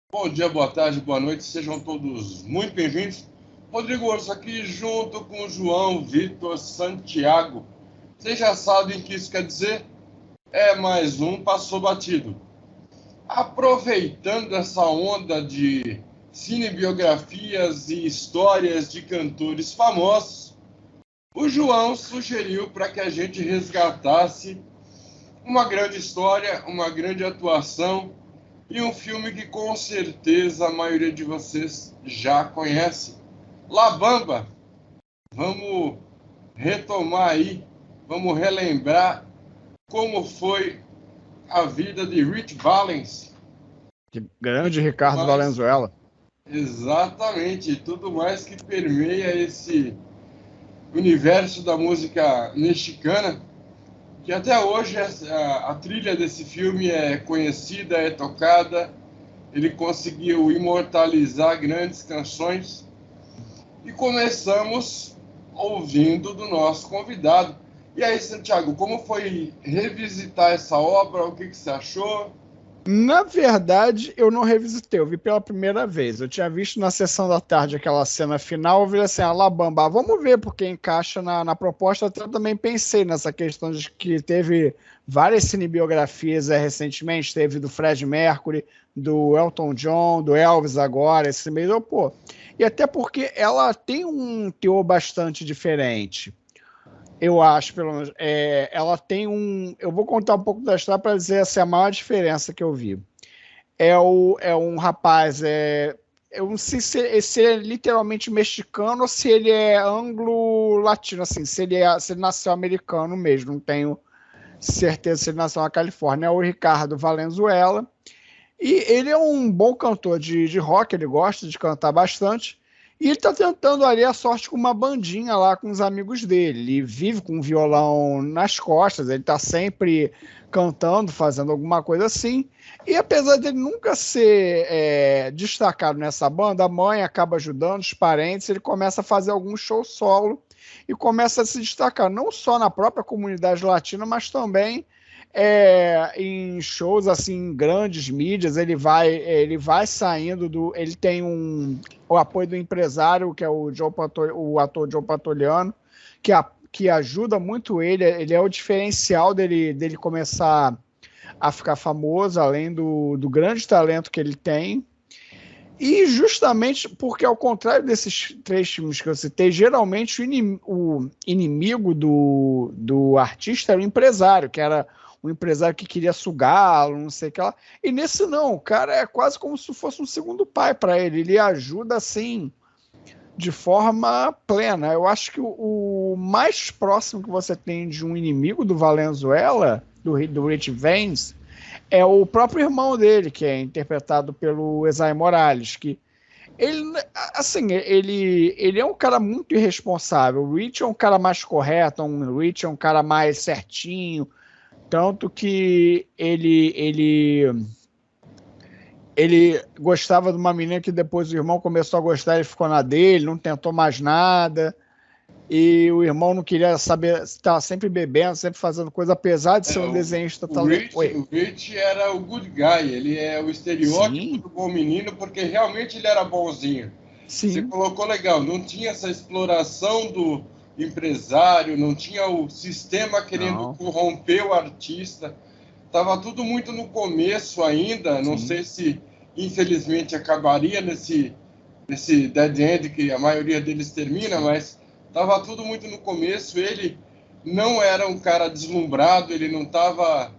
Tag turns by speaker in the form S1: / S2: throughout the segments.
S1: Bom dia, boa tarde, boa noite, sejam todos muito bem-vindos. Rodrigo Orso aqui junto com o João Vitor Santiago. Vocês já sabem o que isso quer dizer? É mais um Passou Batido. Aproveitando essa onda de cinebiografias e histórias de cantores famosos, o João sugeriu para que a gente resgatasse uma grande história, uma grande atuação e um filme que com certeza a maioria de vocês já conhece. La Bamba. Vamos retomar aí, vamos relembrar como foi a vida de Rich Valens.
S2: Grande Ricardo Valenzuela.
S1: Exatamente, tudo mais que permeia esse universo da música mexicana, que até hoje a trilha desse filme é conhecida, é tocada. Ele conseguiu imortalizar grandes canções. E começamos ouvindo do nosso convidado. E aí, Santiago, como foi revisitar essa obra? O que você achou?
S2: Na verdade, eu não revisitei, eu vi pela primeira vez. Eu tinha visto na sessão da tarde aquela cena final, eu vi assim, La Bamba, vamos ver, porque encaixa na proposta. Até eu também pensei nessa questão de que teve várias cinebiografias recentemente, teve do Fred Mercury, do Elton John, do Elvis agora, esse meio, pô. E até porque ela tem um teor bastante diferente. Eu acho, pelo menos. Ela tem um. Eu vou contar um pouco da história para dizer essa é a maior diferença que eu vi. É um rapaz. Eu não sei se ele é literalmente mexicano ou se ele é anglo-latino, assim, se ele nasceu americano mesmo. Não tenho certeza se ele nasceu na Califórnia. É o Ricardo Valenzuela. E ele é um bom cantor de rock, ele gosta de cantar bastante. E ele está tentando ali a sorte com uma bandinha lá com os amigos dele. Ele vive com um violão nas costas, ele está sempre cantando, fazendo alguma coisa assim. E apesar dele nunca ser destacado nessa banda, a mãe acaba ajudando, os parentes, ele começa a fazer algum show solo e começa a se destacar, não só na própria comunidade latina, mas também em shows assim, grandes mídias. Ele vai saindo do. Ele tem o apoio do empresário, que é o ator Joe Pantoliano, que ajuda muito ele. Ele é o diferencial dele começar a ficar famoso, além do grande talento que ele tem. E justamente porque, ao contrário desses três filmes que eu citei, geralmente o inimigo do artista era o empresário, que era um empresário que queria sugá-lo, não sei o que lá. E nesse não, o cara é quase como se fosse um segundo pai para ele. Ele ajuda assim de forma plena. Eu acho que o mais próximo que você tem de um inimigo do Valenzuela, do Rich Valens, é o próprio irmão dele, que é interpretado pelo Esai Morales, que ele é um cara muito irresponsável. O Rich é um cara mais correto, o Rich é um cara mais certinho, tanto que ele gostava de uma menina que depois o irmão começou a gostar, ele ficou na dele, não tentou mais nada. E o irmão não queria saber, estava sempre bebendo, sempre fazendo coisa, apesar de ser um desenhista
S1: talentoso. O Rich era o good guy, ele é o estereótipo Sim. do bom menino, porque realmente ele era bonzinho. Sim. Você colocou legal, não tinha essa exploração do empresário, não tinha o sistema querendo corromper o artista. Estava tudo muito no começo ainda, não sei se infelizmente acabaria nesse dead end que a maioria deles termina, mas estava tudo muito no começo. Ele não era um cara deslumbrado, ele não estava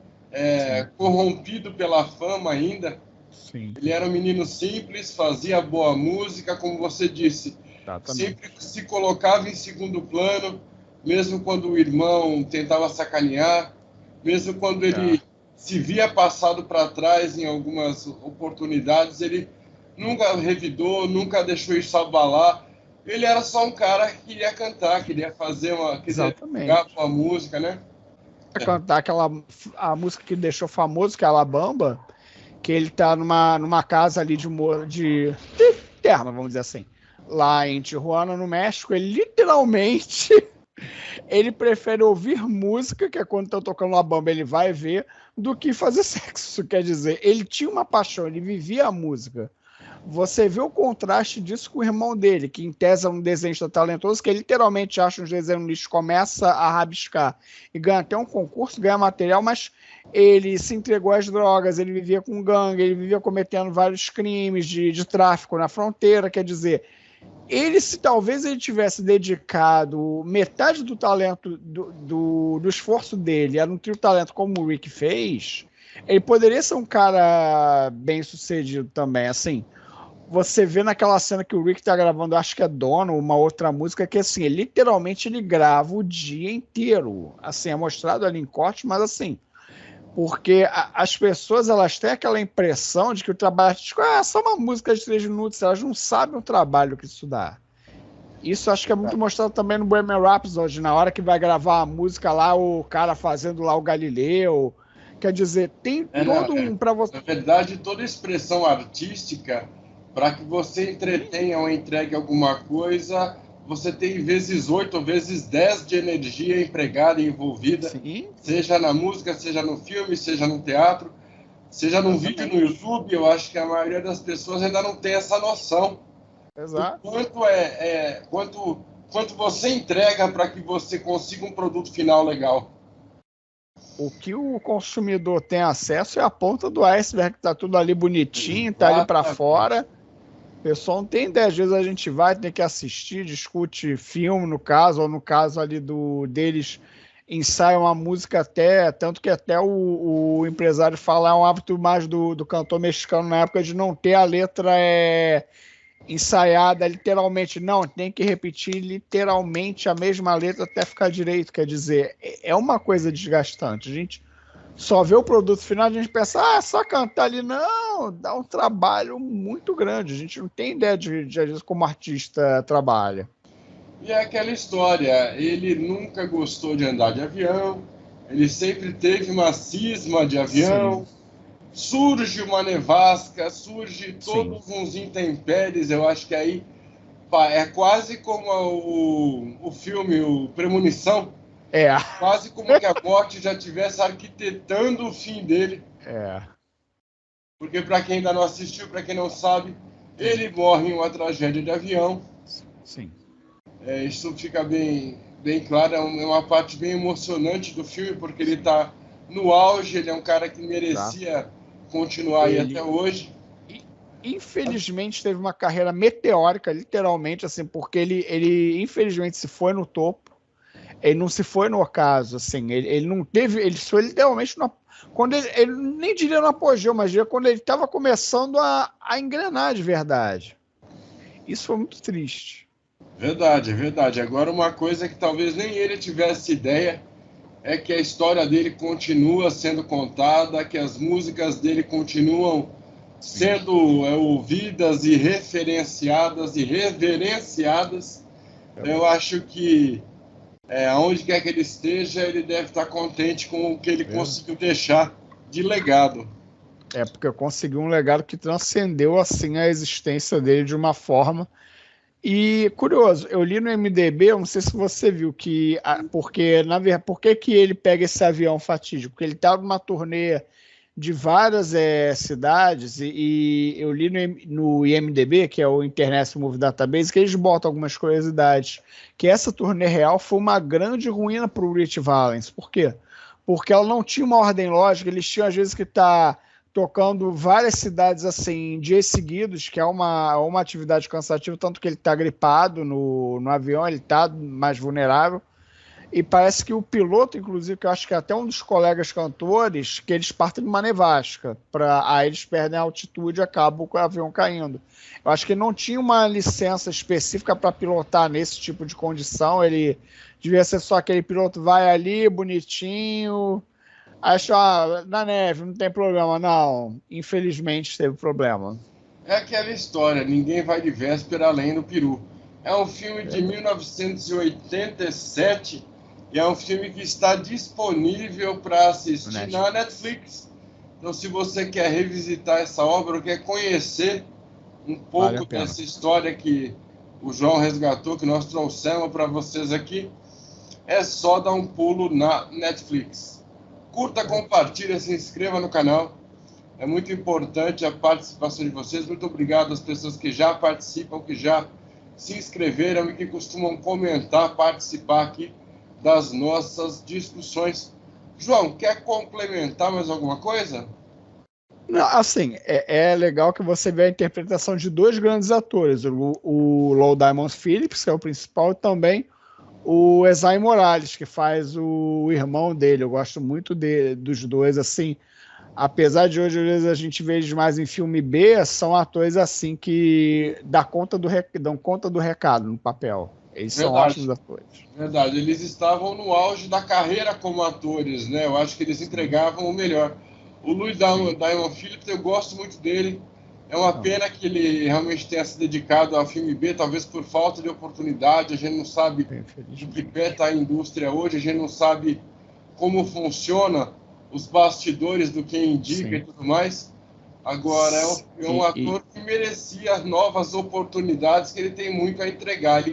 S1: corrompido pela fama ainda. Sim. Ele era um menino simples, fazia boa música, como você disse. Sempre se colocava em segundo plano, mesmo quando o irmão tentava sacanear, mesmo quando ele se via passado para trás em algumas oportunidades, ele nunca revidou, nunca deixou isso abalar. Ele era só um cara que queria cantar, queria fazer queria jogar com a música, né?
S2: Cantar a música que deixou famoso, que é a La Bamba, que ele tá numa casa ali de terra, vamos dizer assim, lá em Tijuana, no México. Ele literalmente Ele prefere ouvir música, que é quando estão tocando uma bamba, ele vai ver, do que fazer sexo. Quer dizer, ele tinha uma paixão, ele vivia a música. Você vê o contraste disso com o irmão dele, que em tese é um desenhista talentoso, que ele literalmente acha uns desenhos no lixo, começa a rabiscar e ganha até um concurso, ganha material, mas ele se entregou às drogas, ele vivia com gangue, ele vivia cometendo vários crimes de tráfico na fronteira. Quer dizer, ele, se talvez ele tivesse dedicado metade do talento, do esforço dele a nutrir o talento como o Rick fez, ele poderia ser um cara bem sucedido também. Assim, você vê naquela cena que o Rick tá gravando, acho que é Dono, uma outra música, que assim, literalmente ele grava o dia inteiro. Assim, é mostrado ali em corte, mas assim, porque as pessoas, elas têm aquela impressão de que o trabalho artístico é só uma música de 3 minutos, elas não sabem o trabalho que isso dá. Isso acho que é muito mostrado também no Bohemian Rhapsody, na hora que vai gravar a música lá, o cara fazendo lá o Galileu. Quer dizer, tem todo um para você.
S1: Na verdade, toda expressão artística, para que você entretenha ou entregue alguma coisa, você tem vezes 8 ou vezes 10 de energia empregada e envolvida, sim, seja na música, seja no filme, seja no teatro, seja num vídeo no YouTube. Eu acho que a maioria das pessoas ainda não tem essa noção.
S2: Exato.
S1: Quanto você entrega para que você consiga um produto final legal.
S2: O que o consumidor tem acesso é a ponta do iceberg, que tá tudo ali bonitinho, tá ali para fora. O pessoal não tem ideia. Às vezes a gente vai, tem que assistir, discute filme, no caso, ou no caso ali deles ensaiam uma música até, tanto que até o empresário fala, é um hábito mais do cantor mexicano na época de não ter a letra ensaiada literalmente, não, tem que repetir literalmente a mesma letra até ficar direito. Quer dizer, é uma coisa desgastante. A gente só vê o produto final, a gente pensa, é só cantar ali. Não, dá um trabalho muito grande. A gente não tem ideia de como artista trabalha.
S1: E é aquela história, ele nunca gostou de andar de avião, ele sempre teve uma cisma de avião. Sim. Surge uma nevasca, surge todos Sim. uns intempéries. Eu acho que aí é quase como o filme, o Premonição.
S2: É.
S1: Quase como que a morte já estivesse arquitetando o fim dele.
S2: É.
S1: Porque para quem ainda não assistiu, para quem não sabe, ele morre em uma tragédia de avião.
S2: Sim.
S1: Isso fica bem claro, é uma parte bem emocionante do filme, porque ele está no auge, ele é um cara que merecia continuar aí até hoje.
S2: Infelizmente teve uma carreira meteórica, literalmente, assim, porque ele infelizmente se foi no topo. Ele não se foi no ocaso, assim, ele não teve, ele foi literalmente quando ele nem diria no apogeu, mas diria quando ele estava começando a engrenar de verdade. Isso foi muito triste.
S1: Verdade, é verdade. Agora, uma coisa que talvez nem ele tivesse ideia é que a história dele continua sendo contada, que as músicas dele continuam sendo ouvidas e referenciadas e reverenciadas. Eu acho que aonde quer que ele esteja, ele deve estar contente com o que ele conseguiu deixar de legado.
S2: Porque conseguiu um legado que transcendeu assim a existência dele de uma forma. E, curioso, eu li no MDB, eu não sei se você viu, por que ele pega esse avião fatídico? Porque ele estava numa turnê de várias cidades, e eu li no IMDB, que é o Internet Movie Database, que eles botam algumas curiosidades, que essa turnê real foi uma grande ruína para o Rich Valens. Por quê? Porque ela não tinha uma ordem lógica, eles tinham às vezes que estar tocando várias cidades assim, dias seguidos, que é uma atividade cansativa, tanto que ele está gripado no avião, ele está mais vulnerável. E parece que o piloto, inclusive, que eu acho que é até um dos colegas cantores, que eles partem de uma nevasca, aí eles perdem a altitude e acabam com o avião caindo. Eu acho que ele não tinha uma licença específica para pilotar nesse tipo de condição, ele devia ser só aquele piloto vai ali, bonitinho, acho, na neve, não tem problema. Não, infelizmente teve problema.
S1: É aquela história, ninguém vai de véspera além do peru. É um filme de 1987 e é um filme que está disponível para assistir na Netflix. Então, se você quer revisitar essa obra ou quer conhecer um pouco dessa história que o João resgatou, que nós trouxemos para vocês aqui, é só dar um pulo na Netflix. Curta, compartilha, se inscreva no canal. É muito importante a participação de vocês. Muito obrigado às pessoas que já participam, que já se inscreveram e que costumam comentar, participar aqui das nossas discussões. João, quer complementar mais alguma coisa?
S2: Não, assim, é legal que você vê a interpretação de dois grandes atores, o Lou Diamond Phillips, que é o principal, e também o Esai Morales, que faz o irmão dele. Eu gosto muito dos dois, assim, apesar de hoje às vezes a gente vê eles mais em filme B, são atores assim que dão conta do recado no papel. Eles são ótimos atores.
S1: Verdade, eles estavam no auge da carreira como atores, né? Eu acho que eles entregavam o melhor. O Louis Diamond Phillips, eu gosto muito dele. É uma pena que ele realmente tenha se dedicado ao filme B, talvez por falta de oportunidade. A gente não sabe de que pé está a indústria hoje, a gente não sabe como funciona os bastidores do que indica e tudo mais. Agora, é um ator que merecia novas oportunidades, que ele tem muito a entregar.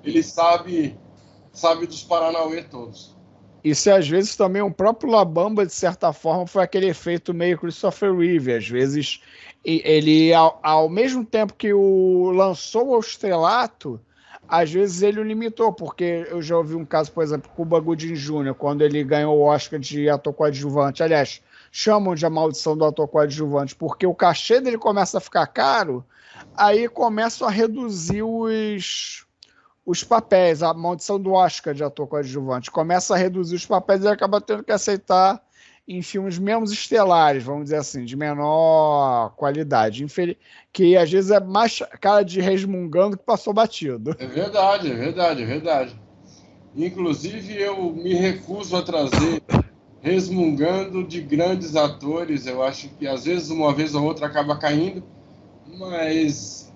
S1: Ele sabe dos Paranauê todos.
S2: Isso às vezes também o próprio La Bamba, de certa forma, foi aquele efeito meio Christopher Reeve. Às vezes ele, ao mesmo tempo que o lançou ao estrelato, às vezes ele o limitou, porque eu já ouvi um caso, por exemplo, com o Cuba Gooding Jr., quando ele ganhou o Oscar de ator coadjuvante. Aliás, chamam de A Maldição do Ator Coadjuvante, porque o cachê dele começa a ficar caro, aí começam a reduzir os papéis, a maldição do Oscar de ator coadjuvante. Começa a reduzir os papéis e acaba tendo que aceitar em filmes menos estelares, vamos dizer assim, de menor qualidade. Que às vezes é mais cara de resmungando que passou batido.
S1: É verdade, é verdade, é verdade. Inclusive, eu me recuso a trazer resmungando de grandes atores. Eu acho que às vezes, uma vez ou outra, acaba caindo, mas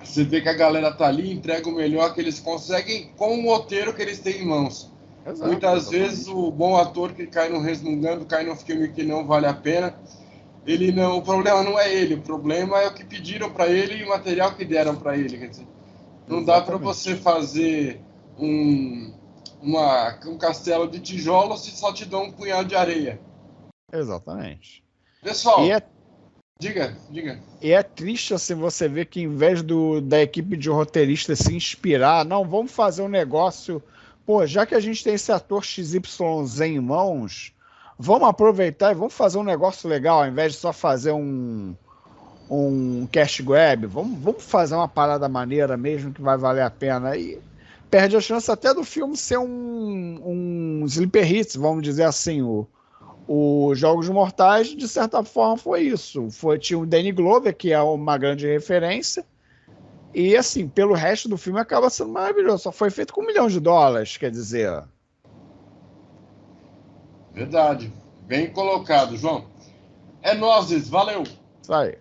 S1: você vê que a galera tá ali, entrega o melhor que eles conseguem com o roteiro que eles têm em mãos. Exato, muitas vezes o bom ator que cai no resmungando, cai num filme que não vale a pena, o problema não é ele, o problema é o que pediram para ele e o material que deram para ele. Quer dizer, não dá para você fazer um castelo de tijolos se só te dão um punhado de areia.
S2: Exatamente.
S1: Pessoal, diga.
S2: E é triste assim você ver que, em vez da equipe de roteiristas se inspirar, não, vamos fazer um negócio. Pô, já que a gente tem esse ator XYZ em mãos, vamos aproveitar e vamos fazer um negócio legal, ao invés de só fazer um cash grab. Vamos fazer uma parada maneira mesmo que vai valer a pena. E perde a chance até do filme ser um sleeper hit, vamos dizer assim. Os Jogos Mortais, de certa forma, foi isso. Tinha o Danny Glover, que é uma grande referência, e, assim, pelo resto do filme acaba sendo maravilhoso. Só foi feito com $1 milhão, quer dizer.
S1: Verdade. Bem colocado, João. É nóis, valeu!
S2: Isso aí.